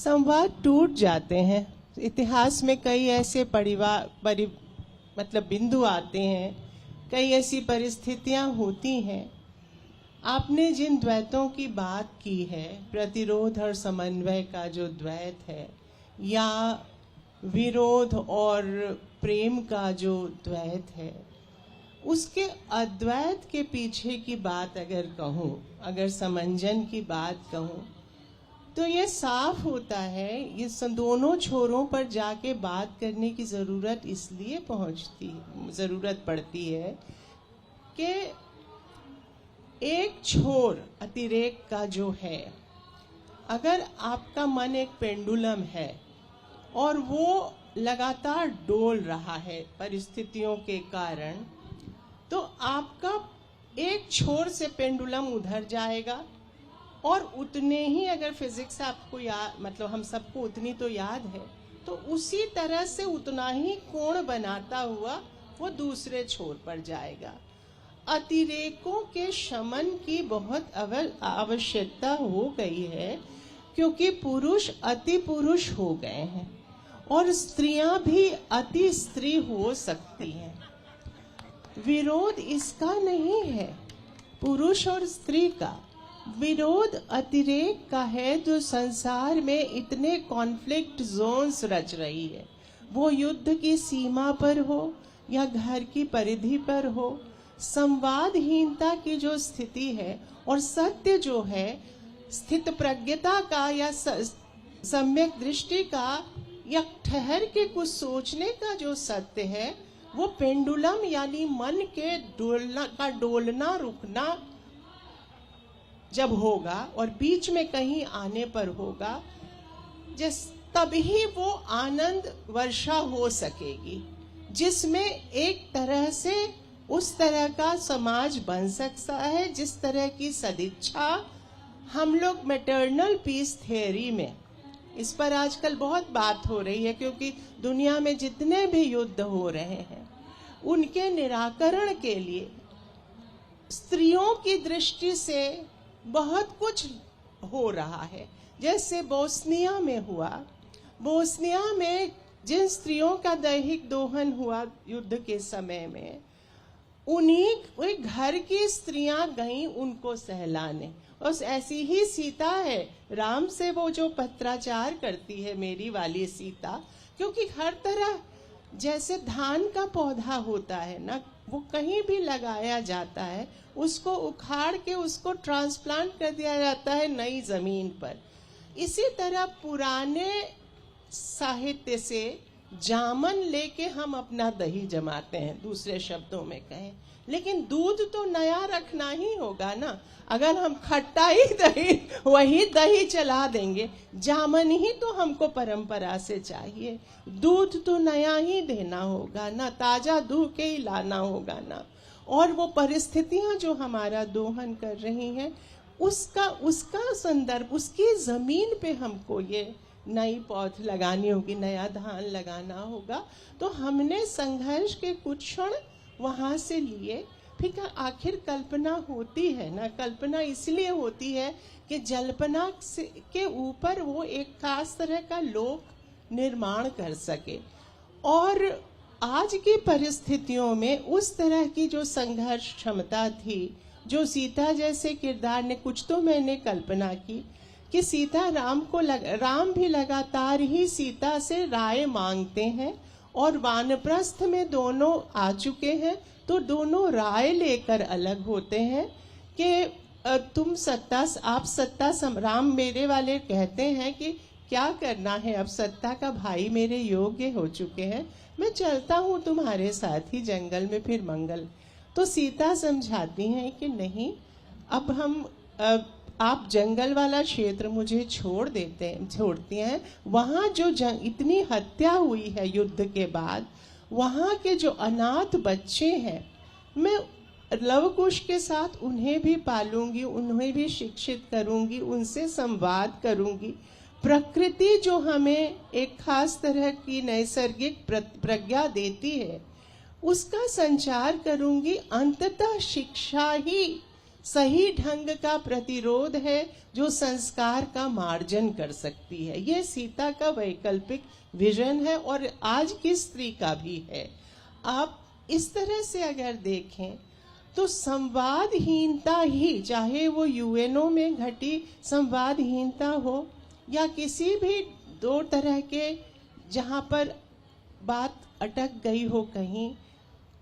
संवाद टूट जाते हैं। इतिहास में कई ऐसे बिंदु आते हैं, कई ऐसी परिस्थितियां होती हैं। आपने जिन द्वैतों की बात की है, प्रतिरोध और समन्वय का जो द्वैत है, या विरोध और प्रेम का जो द्वैत है, उसके अद्वैत के पीछे की बात अगर कहूँ, अगर समंजन की बात कहूँ, तो ये साफ होता है, ये दोनों छोरों पर जाके बात करने की ज़रूरत इसलिए ज़रूरत पड़ती है कि एक छोर अतिरेक का जो है, अगर आपका मन एक पेंडुलम है और वो लगातार डोल रहा है परिस्थितियों के कारण, तो आपका एक छोर से पेंडुलम उधर जाएगा और उतने ही, अगर फिजिक्स आपको हम सबको उतनी तो याद है, तो उसी तरह से उतना ही कोण बनाता हुआ वो दूसरे छोर पर जाएगा। अतिरेकों के शमन की बहुत आवश्यकता हो गई है, क्योंकि पुरुष अति पुरुष हो गए हैं और स्त्रियां भी अति स्त्री हो सकती हैं। विरोध इसका नहीं है, पुरुष और स्त्री का विरोध अतिरेक का है, जो संसार में इतने कॉन्फ्लिक्ट जोन्स रच रही है। वो युद्ध की सीमा पर हो या घर की परिधि पर हो, संवादहीनता की जो स्थिति है और सत्य जो है, स्थित प्रज्ञता का या सम्यक दृष्टि का या ठहर के कुछ सोचने का जो सत्य है, वो पेंडुलम यानी मन के डोलना रुकना जब होगा और बीच में कहीं आने पर होगा, तभी वो आनंद वर्षा हो सकेगी, जिसमें एक तरह से उस तरह का समाज बन सकता है जिस तरह की सदिच्छा हम लोग मैटरनल पीस थियरी में, इस पर आजकल बहुत बात हो रही है, क्योंकि दुनिया में जितने भी युद्ध हो रहे हैं उनके निराकरण के लिए स्त्रियों की दृष्टि से बहुत कुछ हो रहा है। जैसे बोस्निया में हुआ, बोस्निया में जिन स्त्रियों का दैहिक दोहन हुआ युद्ध के समय में, उन्हीं घर की स्त्रियां गईं उनको सहलाने। और ऐसी ही सीता है, राम से वो जो पत्राचार करती है, मेरी वाली सीता, क्योंकि हर तरह जैसे धान का पौधा होता है ना, वो कहीं भी लगाया जाता है, उसको उखाड़ के उसको ट्रांसप्लांट कर दिया जाता है नई जमीन पर। इसी तरह पुराने साहित्य से जामन लेके हम अपना दही जमाते हैं, दूसरे शब्दों में कहें, लेकिन दूध तो नया रखना ही होगा ना। अगर हम खट्टाई दही वही दही चला देंगे, जामन ही तो हमको परंपरा से चाहिए, दूध तो नया ही देना होगा ना, ताजा दूह के ही लाना होगा ना। और वो परिस्थितियां जो हमारा दोहन कर रही हैं, उसका संदर्भ, उसकी जमीन पे हमको ये नई पौध लगानी होगी, नया धान लगाना होगा। तो हमने संघर्ष के कुछ क्षण वहाँ से लिए। फिर आखिर कल्पना होती है ना, कल्पना इसलिए होती है कि जल्पना के ऊपर वो एक खास तरह का लोक निर्माण कर सके। और आज की परिस्थितियों में उस तरह की जो संघर्ष क्षमता थी, जो सीता जैसे किरदार ने, कुछ तो मैंने कल्पना की कि सीता राम भी लगातार ही सीता से राय मांगते हैं, और वानप्रस्थ में दोनों आ चुके हैं, तो दोनों राय लेकर अलग होते हैं कि राम मेरे वाले कहते हैं कि क्या करना है, अब सत्ता का भाई मेरे योग्य हो चुके हैं, मैं चलता हूँ तुम्हारे साथ ही जंगल में, फिर मंगल। तो सीता समझाती हैं कि नहीं, अब आप जंगल वाला क्षेत्र मुझे छोड़ती हैं। वहाँ जो इतनी हत्या हुई है युद्ध के बाद, वहाँ के जो अनाथ बच्चे हैं, मैं लवकुश के साथ उन्हें भी पालूंगी, उन्हें भी शिक्षित करूंगी, उनसे संवाद करूंगी। प्रकृति जो हमें एक खास तरह की नैसर्गिक प्रज्ञा देती है, उसका संचार करूंगी। अंततः शिक्षा ही सही ढंग का प्रतिरोध है जो संस्कार का मार्जन कर सकती है। ये सीता का वैकल्पिक विजन है और आज की स्त्री का भी है। आप इस तरह से अगर देखें तो संवादहीनता ही, चाहे वो यूएनओ में घटी संवादहीनता हो या किसी भी दो तरह के जहाँ पर बात अटक गई हो, कहीं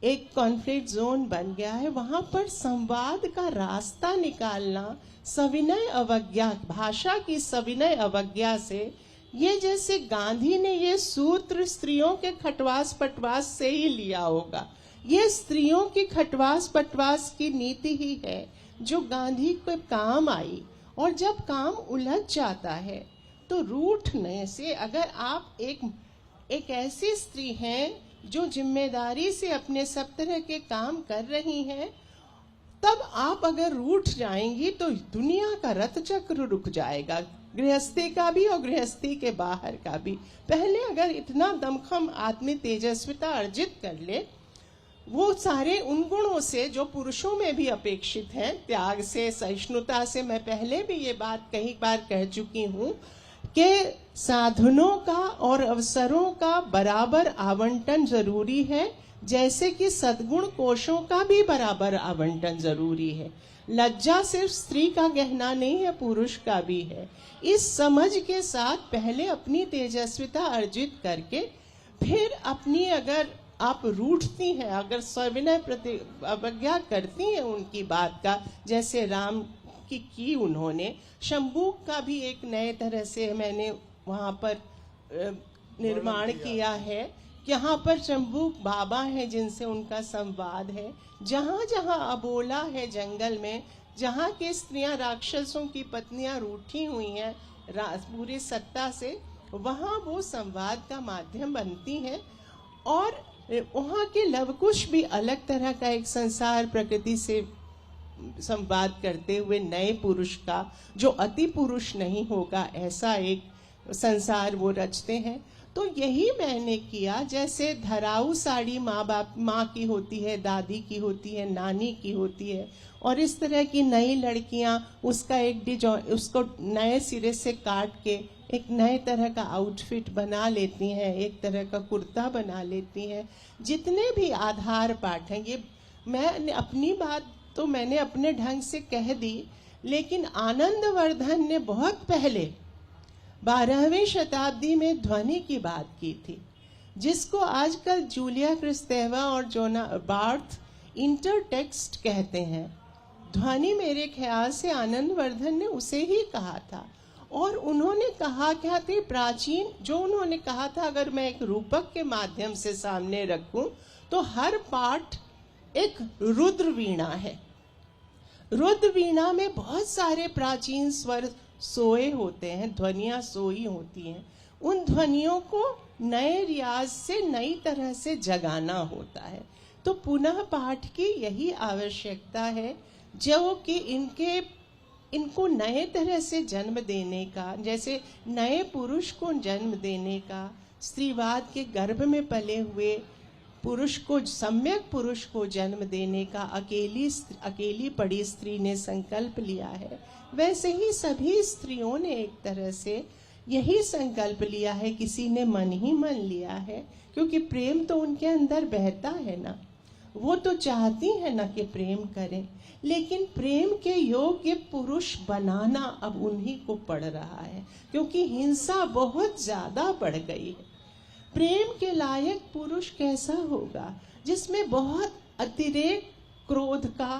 एक कॉन्फ्लिक्ट जोन बन गया है, वहाँ पर संवाद का रास्ता निकालना सविनय अवज्ञा, भाषा की सविनय अवज्ञा से, ये जैसे गांधी ने ये सूत्र स्त्रियों के खटवास पटवास से ही लिया होगा। ये स्त्रियों की खटवास पटवास की नीति ही है जो गांधी को काम आई। और जब काम उलझ जाता है तो रूठने से, अगर आप एक ऐसी स्त्री हैं जो जिम्मेदारी से अपने सब तरह के काम कर रही हैं, तब आप अगर रूठ जाएंगी तो दुनिया का रथ चक्र रुक जाएगा, गृहस्थी का भी और गृहस्थी के बाहर का भी। पहले अगर इतना दमखम आत्मी तेजस्विता अर्जित कर ले, वो सारे उन गुणों से जो पुरुषों में भी अपेक्षित हैं, त्याग से, सहिष्णुता से, मैं पहले भी ये बात कई बार कह चुकी हूँ कि साधनों का और अवसरों का बराबर आवंटन जरूरी है, जैसे कि सद्गुण कोशों का भी बराबर आवंटन जरूरी है। लज्जा सिर्फ स्त्री का गहना नहीं है, पुरुष का भी है। इस समझ के साथ पहले अपनी तेजस्विता अर्जित करके फिर अपनी, अगर आप रूठती हैं, अगर सविनय प्रति अवज्ञा करती हैं उनकी बात का, जैसे राम की उन्होंने, शंभू का भी एक नए तरह से मैंने वहाँ पर निर्माण किया है। यहाँ पर शंभू बाबा हैं जिनसे उनका संवाद है। जहाँ जहाँ अबोला है जंगल में, जहाँ की स्त्रियाँ राक्षसों की पत्नियाँ रूठी हुई हैं पूरी सत्ता से, वहाँ वो संवाद का माध्यम बनती हैं। और वहाँ के लवकुश भी अलग तरह का एक संसार प्रकृति से संवाद करते हुए नए पुरुष का, जो अति पुरुष नहीं होगा, ऐसा एक संसार वो रचते हैं। तो यही मैंने किया। जैसे धराऊ साड़ी माँ की होती है, दादी की होती है, नानी की होती है, और इस तरह की नई लड़कियां उसका उसको नए सिरे से काट के एक नए तरह का आउटफिट बना लेती हैं, एक तरह का कुर्ता बना लेती हैं। जितने भी आधार पाठ हैं, ये मैं अपनी बात तो मैंने अपने ढंग से कह दी, लेकिन आनंदवर्धन ने बहुत पहले 12वीं शताब्दी में ध्वनि की बात की थी, जिसको आजकल जूलिया क्रिस्तेवा और जोना बार्थ इंटरटेक्स्ट कहते हैं। ध्वनि मेरे ख्याल से आनंदवर्धन ने उसे ही कहा था। और उन्होंने कहा क्या थे, प्राचीन जो उन्होंने कहा था, अगर मैं एक रूपक के माध्यम से सामने रखूं तो हर पाठ एक रुद्र वीणा है। रुद्र वीणा में बहुत सारे प्राचीन स्वर सोए होते हैं, ध्वनियाँ सोई होती हैं। उन ध्वनियों को नए रियाज से नई तरह से जगाना होता है। तो पुनः पाठ की यही आवश्यकता है, जो कि इनको नए तरह से जन्म देने का, जैसे नए पुरुष को जन्म देने का, स्त्रीवाद के गर्भ में पले हुए पुरुष को, सम्यक पुरुष को जन्म देने का अकेली पड़ी स्त्री ने संकल्प लिया है, वैसे ही सभी स्त्रियों ने एक तरह से यही संकल्प लिया है। किसी ने मन ही मन लिया है, क्योंकि प्रेम तो उनके अंदर बहता है ना, वो तो चाहती है ना कि प्रेम करें, लेकिन प्रेम के योग्य पुरुष बनाना अब उन्हीं को पड़ रहा है, क्योंकि हिंसा बहुत ज्यादा बढ़ गई है। प्रेम के लायक पुरुष कैसा होगा, जिसमें बहुत अतिरेक क्रोध का,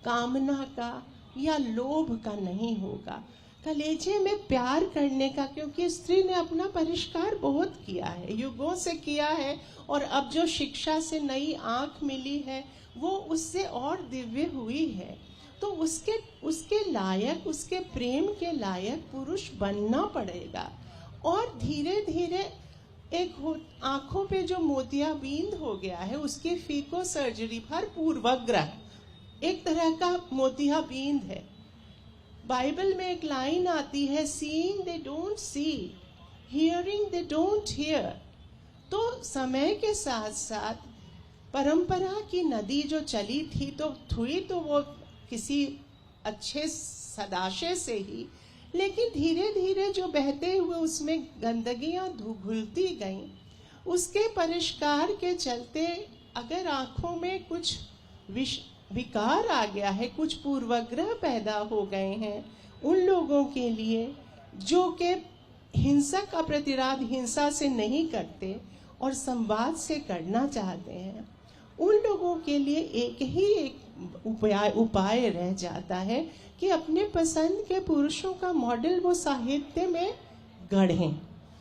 कामना का या लोभ का नहीं होगा, कलेजे में प्यार करने का, क्योंकि स्त्री ने अपना परिष्कार बहुत किया है, युगों से किया है, और अब जो शिक्षा से नई आंख मिली है वो उससे और दिव्य हुई है। तो उसके लायक, उसके प्रेम के लायक पुरुष बनना पड़ेगा। और धीरे धीरे एक आंखों पे जो मोतियाबिंद हो गया है, उसकी फीको सर्जरी, हर पूर्वग्रह एक तरह का मोतियाबिंद है। बाइबल में एक लाइन आती है, seeing they don't see, hearing they don't hear. तो समय के साथ साथ परंपरा की नदी जो चली थी तो वो किसी अच्छे सदाशय से ही, लेकिन धीरे धीरे जो बहते हुए उसमें गंदगियां घुलती गईं, उसके परिष्कार के चलते अगर आंखों में कुछ विकार आ गया है, कुछ पूर्वाग्रह पैदा हो गए हैं उन लोगों के लिए जो कि हिंसा का प्रतिराध हिंसा से नहीं करते और संवाद से करना चाहते हैं, उन लोगों के लिए एक उपाय रह जाता है कि अपने पसंद के पुरुषों का मॉडल वो साहित्य में गढ़ें।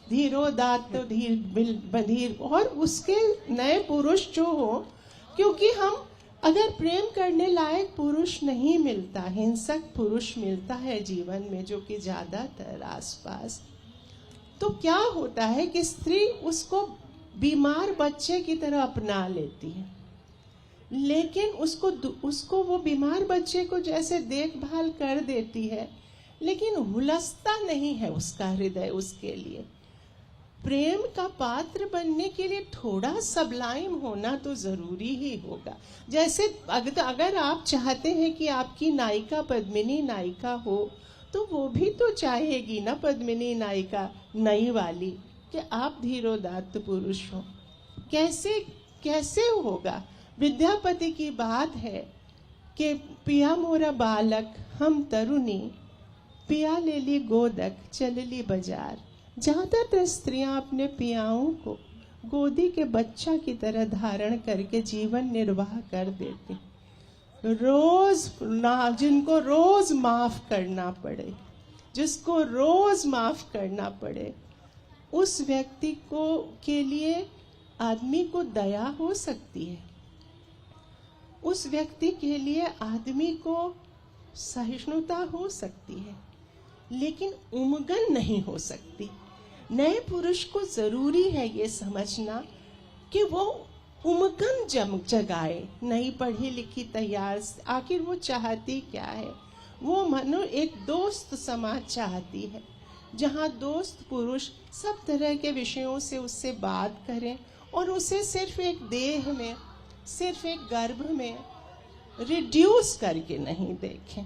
धीरोदात्त धीर और उसके नए पुरुष जो हो, क्योंकि हम अगर प्रेम करने लायक पुरुष नहीं मिलता, हिंसक पुरुष मिलता है जीवन में जो कि ज्यादातर आसपास, तो क्या होता है कि स्त्री उसको बीमार बच्चे की तरह अपना लेती है, लेकिन उसको वो बीमार बच्चे को जैसे देखभाल कर देती है, लेकिन हुलसता नहीं है उसका हृदय उसके लिए। प्रेम का पात्र बनने के लिए थोड़ा सबलाइम होना तो जरूरी ही होगा। जैसे अगर आप चाहते हैं कि आपकी नायिका पद्मिनी नायिका हो, तो वो भी तो चाहेगी ना पद्मिनी नायिका नई वाली कि आप धीरोदात्त पुरुष हो। कैसे होगा? विद्यापति की बात है कि पिया मोरा बालक हम तरुणी, पिया ले ली गोदक चलली बाजार। ज्यादातर स्त्रियां अपने पियाओं को गोदी के बच्चा की तरह धारण करके जीवन निर्वाह कर देती, जिनको रोज माफ करना पड़े, जिसको रोज माफ करना पड़े, उस व्यक्ति को के लिए आदमी को दया हो सकती है, उस व्यक्ति के लिए आदमी को सहिष्णुता हो सकती है, लेकिन उमगन नहीं हो सकती। नए पुरुष को जरूरी है ये समझना कि वो उमगन जगाए। नई पढ़ी लिखी तैयार, आखिर वो चाहती क्या है? वो मनो एक दोस्त समाज चाहती है, जहाँ दोस्त पुरुष सब तरह के विषयों से उससे बात करें और उसे सिर्फ एक देह में, सिर्फ एक गर्भ में रिड्यूस करके नहीं देखें।